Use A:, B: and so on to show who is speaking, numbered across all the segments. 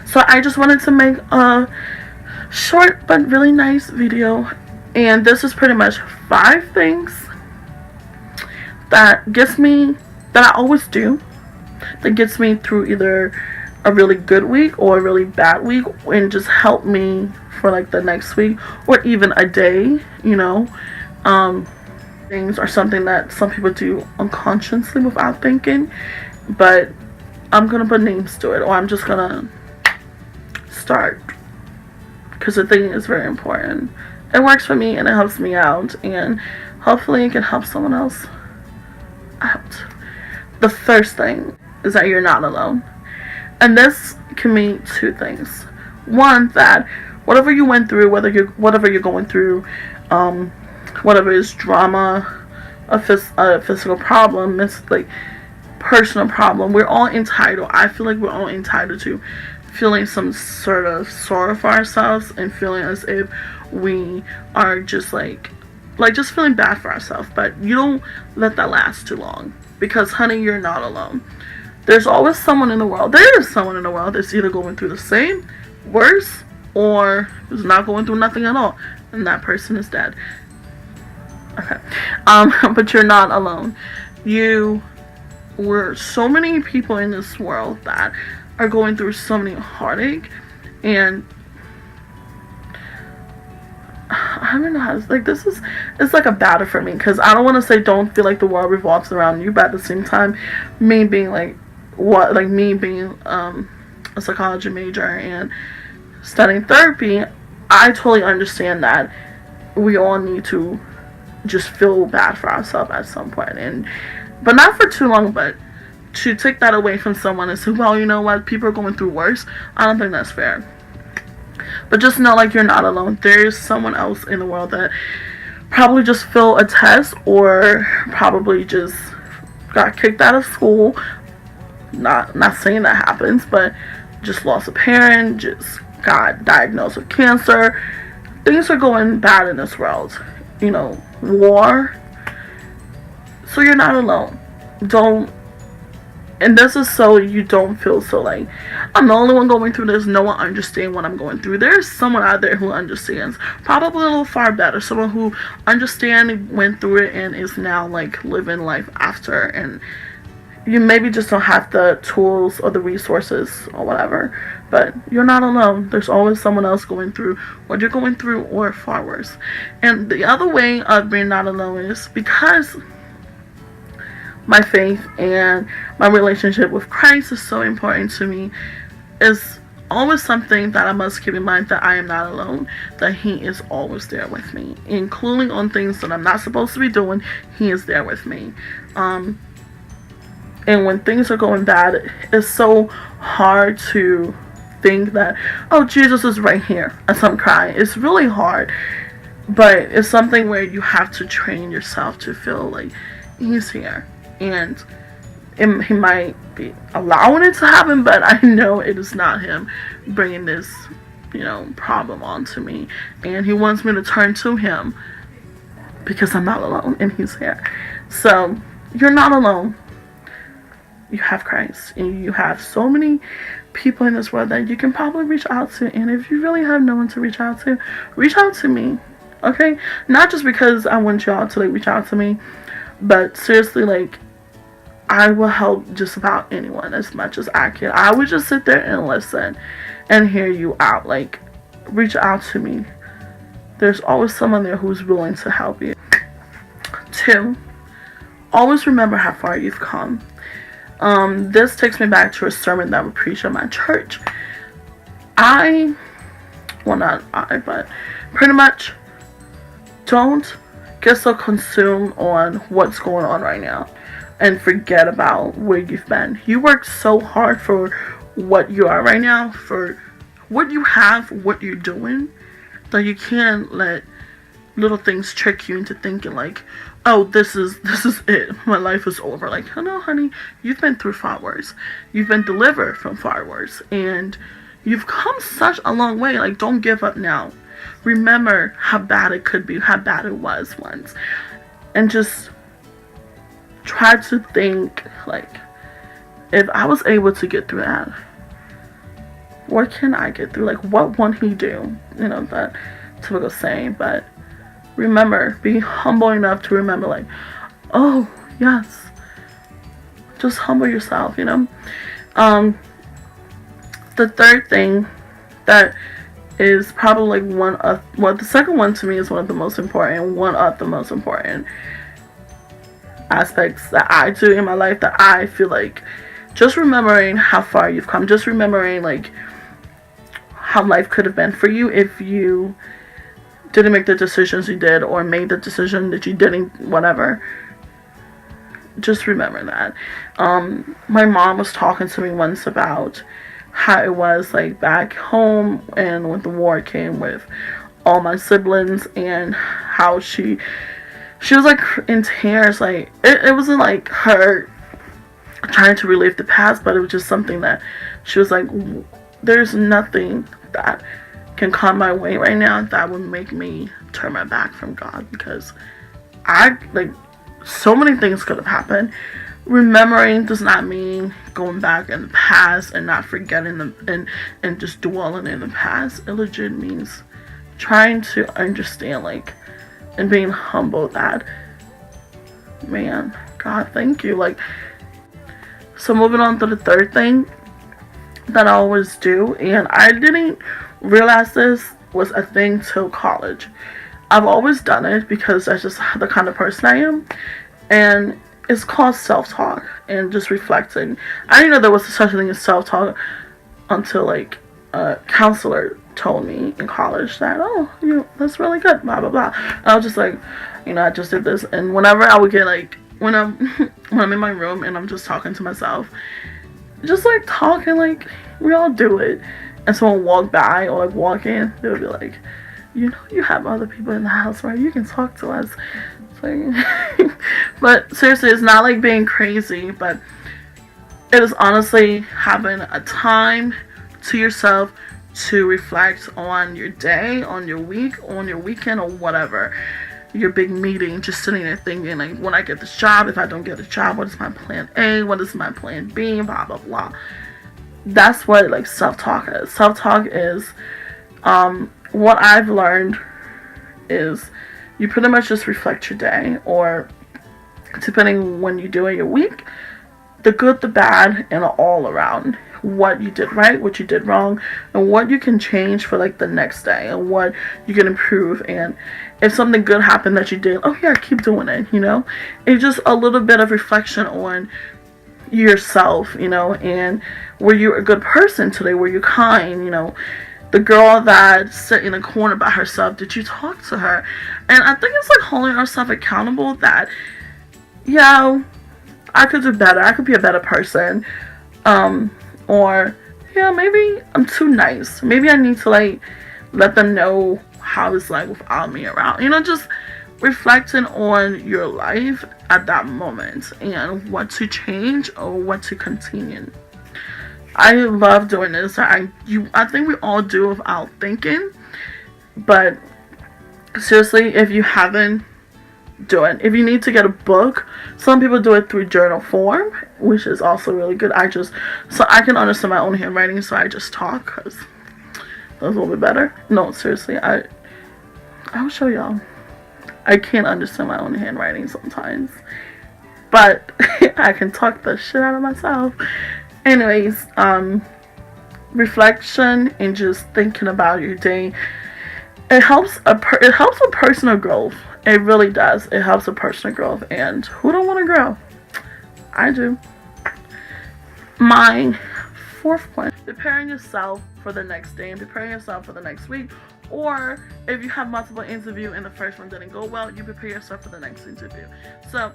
A: So I just wanted to make a short but really nice video, and this is pretty much 5 things that I always do, that gets me through either a really good week or a really bad week, and just help me for like the next week or even a day, things are something that some people do unconsciously without thinking, but I'm gonna put names to it, or I'm just gonna start, because the thing is very important. It works for me and it helps me out, and hopefully it can help someone else out. The first thing is that you're not alone, and this can mean 2 things. One, that whatever you went through, whatever you're going through, whatever is drama, a physical problem, it's like personal problem, we're all entitled. I feel like we're all entitled to feeling some sort of sorrow for ourselves, and feeling as if we are just just feeling bad for ourselves. But you don't let that last too long, because honey, you're not alone. There's always someone in the world. There is someone in the world that's either going through the same, worse, or is not going through nothing at all, and that person is dead. Okay. But you're not alone. We're so many people in this world that are going through so many heartache, and I don't know how to, it's like a battle for me, because I don't want to say don't feel like the world revolves around you, but at the same time, me being a psychology major and studying therapy, I totally understand that we all need to just feel bad for ourselves at some point, but not for too long. But to take that away from someone and say, well, you know what, people are going through worse, I don't think that's fair. But just know, like, you're not alone. There's someone else in the world that probably just failed a test, or probably just got kicked out of school. Not saying that happens, but just lost a parent, just got diagnosed with cancer. Things are going bad in this world. War. So you're not alone. And this is so you don't feel so like, I'm the only one going through this, no one understands what I'm going through. There's someone out there who understands, probably a little far better, someone who understands, went through it, and is now like living life after. And you maybe just don't have the tools or the resources or whatever, but you're not alone. There's always someone else going through what you're going through, or far worse. And the other way of being not alone is because my faith and my relationship with Christ is so important to me. Is always something that I must keep in mind, that I am not alone, that He is always there with me, including on things that I'm not supposed to be doing. He is there with me. And when things are going bad, it's so hard to think that, oh, Jesus is right here as I'm crying. It's really hard, but it's something where you have to train yourself to feel like He's here. And He might be allowing it to happen, but I know it is not Him bringing this, problem onto me. And He wants me to turn to Him, because I'm not alone and He's here. So you're not alone. You have Christ, and you have so many people in this world that you can probably reach out to. And if you really have no one to reach out to me. Okay? Not just because I want y'all to reach out to me, but seriously, I will help just about anyone as much as I can. I would just sit there and listen and hear you out. Reach out to me. There's always someone there who's willing to help you. 2, always remember how far you've come. This takes me back to a sermon that we preached at my church. But pretty much, don't get so consumed on what's going on right now and forget about where you've been. You worked so hard for what you are right now, for what you have, what you're doing, that you can't let little things trick you into thinking oh, this is it, my life is over. No, honey, you've been through far worse. You've been delivered from far worse, and you've come such a long way. Don't give up now. Remember how bad it could be, how bad it was once, and just try to think, if I was able to get through that, what can I get through? Like, what won't he do? You know, that typical saying. But remember, be humble enough to remember, like, oh, yes. Just humble yourself, you know? The third thing that is probably one of, well, the second one to me is one of the most important, one of the most important aspects that I do in my life, that I feel like just remembering how far you've come, just remembering like how life could have been for you if you didn't make the decisions you did, or made the decision that you didn't, whatever. Just remember that. My mom was talking to me once about how it was like back home, and when the war came with all my siblings, and how she was like in tears. Like it wasn't like her trying to relive the past, but it was just something that she was like, there's nothing that can come my way right now that would make me turn my back from God, because I like, so many things could have happened. Remembering does not mean going back in the past and not forgetting them and just dwelling in the past. It legit means trying to understand, like, and being humble that, man, God, thank you. Like, so moving on to the third thing that I always do, and I didn't realize this was a thing till college. I've always done it because that's just the kind of person I am, and it's called self-talk and just reflecting. I didn't know there was such a thing as self-talk until like a counselor told me in college that, oh, that's really good, blah blah blah. And I was just like, I just did this, and whenever I would get like, when I'm in my room and I'm just talking to myself, just like talking, like we all do it, and someone walk by or like walk in, they would be like, you have other people in the house, right? You can talk to us. But seriously, it's not like being crazy, but it is honestly having a time to yourself to reflect on your day, on your week, on your weekend, or whatever, your big meeting. Just sitting there thinking, like, when I get this job, if I don't get this job, what is my plan A, what is my plan B, blah blah blah. That's what like self-talk is. Self-talk is what I've learned is you pretty much just reflect your day, or depending when you do it, your week, the good, the bad, and all around. What you did right, what you did wrong, and what you can change for like the next day, and what you can improve. And if something good happened that you did, oh yeah, keep doing it, It's just a little bit of reflection on yourself, and were you a good person today? Were you kind, The girl that sat in a corner by herself, did you talk to her? And I think it's like holding ourselves accountable that, yeah, I could do better. I could be a better person. Or, yeah, maybe I'm too nice. Maybe I need to, like, let them know how it's like without me around. Just reflecting on your life at that moment and what to change or what to continue. I love doing this. I think we all do without thinking. But seriously, if you haven't, do it. If you need to get a book, some people do it through journal form, which is also really good. So I can understand my own handwriting, so I just talk, because that's a little bit better. No, seriously, I'll show y'all. I can't understand my own handwriting sometimes, but I can talk the shit out of myself. Anyways, reflection and just thinking about your day, it helps with personal growth. It really does. It helps with personal growth, and who don't want to grow? I do. My fourth point: preparing yourself for the next day and preparing yourself for the next week. Or if you have multiple interviews and the first one didn't go well, you prepare yourself for the next interview. So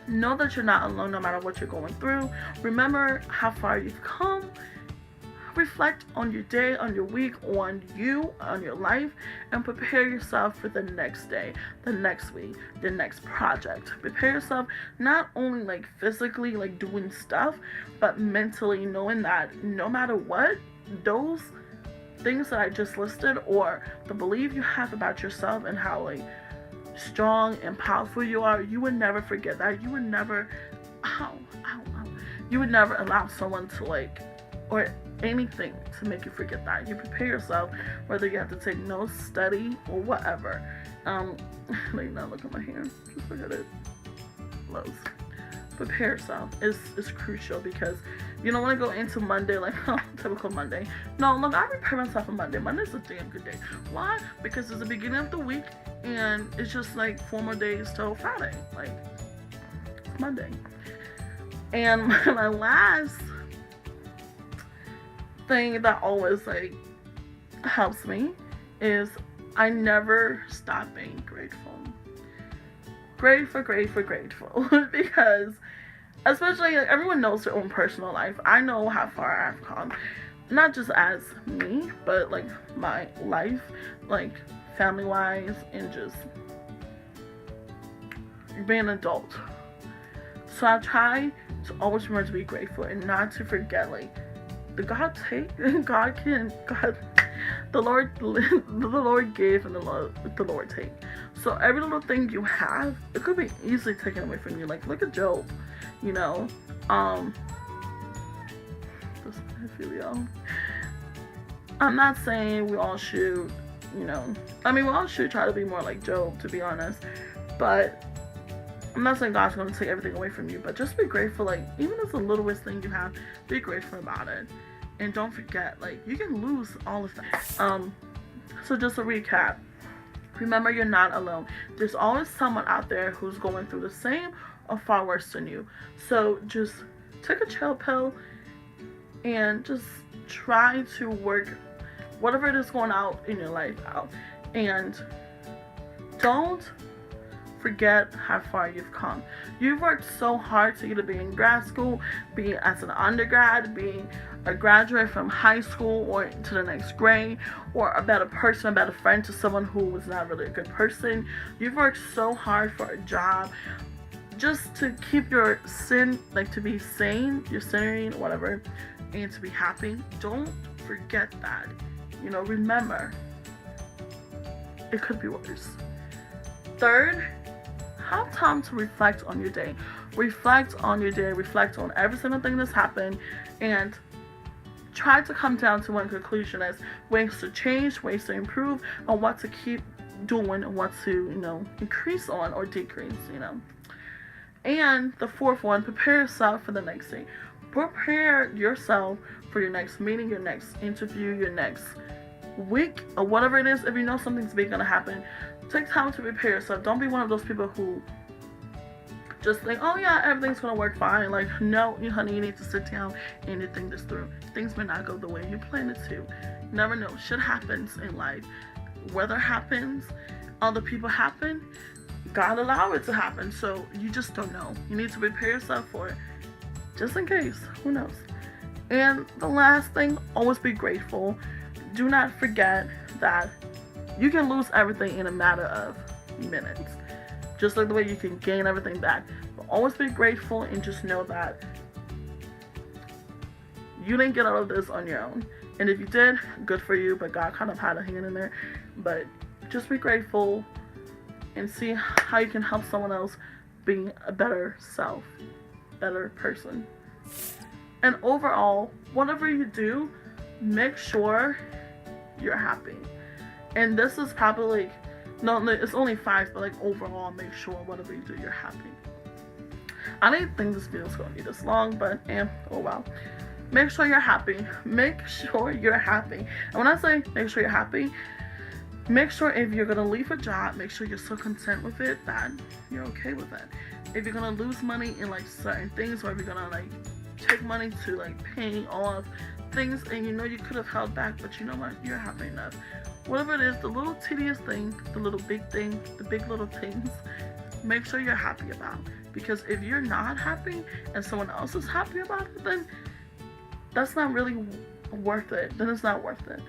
A: know that you're not alone no matter what you're going through. Remember how far you've come. Reflect on your day, on your week, on you, on your life, and prepare yourself for the next day, the next week, the next project. Prepare yourself not only like physically, like doing stuff, but mentally, knowing that no matter what, those things that I just listed, or the belief you have about yourself and how like strong and powerful you are, you would never forget that. You would never you would never allow someone to like or anything to make you forget that. You prepare yourself, whether you have to take notes, study, or whatever. Like, now look at my hair. Just look at it. Close. Prepare yourself. It's crucial, because you don't want to go into Monday like, oh, typical Monday. No, look, I prepare myself for Monday. Monday's a damn good day. Why? Because it's the beginning of the week, and it's just like 4 more days till Friday. Like, it's Monday. And my last thing that always like helps me is I never stop being grateful. Grateful because especially, like, everyone knows their own personal life. I know how far I've come, not just as me, but like my life, like family wise, and just being an adult. So I try to always remember to be grateful and not to forget, like, the Lord give and the Lord take. So every little thing you have, it could be easily taken away from you. Like, look at Job, you know. I feel y'all. I'm not saying we all should, you know. I mean, we all should try to be more like Job, to be honest. But I'm not saying God's going to take everything away from you, but just be grateful. Like, even if it's the littlest thing you have, be grateful about it. And don't forget, like, you can lose all of that. So just a recap. Remember, you're not alone. There's always someone out there who's going through the same or far worse than you. So just take a chill pill and just try to work whatever it is going out in your life out. And don't forget how far you've come. You've worked so hard to either be in grad school, be as an undergrad, be a graduate from high school or to the next grade, or a better person, a better friend to someone who was not really a good person. You've worked so hard for a job just to keep your to be sane, your sane, whatever, and to be happy. Don't forget that. You know, remember, it could be worse. Third, have time to reflect on your day. Reflect on your day. Reflect on every single thing that's happened, and try to come down to one conclusion as ways to change, ways to improve, and what to keep doing, and what to, you know, increase on or decrease, you know. And the fourth one, prepare yourself for the next day. Prepare yourself for your next meeting, your next interview, your next week, or whatever it is. If you know something's big gonna happen, take time to prepare yourself. Don't be one of those people who just think, oh yeah, everything's gonna work fine. Like, no, honey, you need to sit down and you think this through. Things may not go the way you plan it to. Never know. Shit happens in life. Weather happens. Other people happen. God allow it to happen. So you just don't know. You need to prepare yourself for it, just in case. Who knows? And the last thing, always be grateful. Do not forget that you can lose everything in a matter of minutes. Just like the way you can gain everything back. But always be grateful and just know that you didn't get out of this on your own. And if you did, good for you, but God kind of had a hand in there. But just be grateful and see how you can help someone else be a better self, better person. And overall, whatever you do, make sure you're happy. And this is probably like, no, it's only 5, but like overall, make sure whatever you do, you're happy. I didn't think this video was going to be this long, but oh wow. Make sure you're happy. Make sure you're happy. And when I say make sure you're happy, make sure if you're going to leave a job, make sure you're so content with it that you're okay with it. If you're going to lose money in like certain things, or if you're going to like take money to like paying off things and you know you could have held back, but you know what, you're happy enough. Whatever it is, the little tedious thing, the little big thing, the big little things, make sure you're happy about. Because if you're not happy and someone else is happy about it, then that's not really worth it. Then it's not worth it.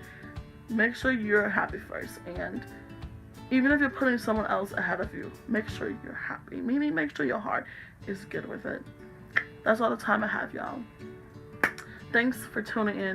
A: Make sure you're happy first. And even if you're putting someone else ahead of you, make sure you're happy. Meaning, make sure your heart is good with it. That's all the time I have, y'all. Thanks for tuning in.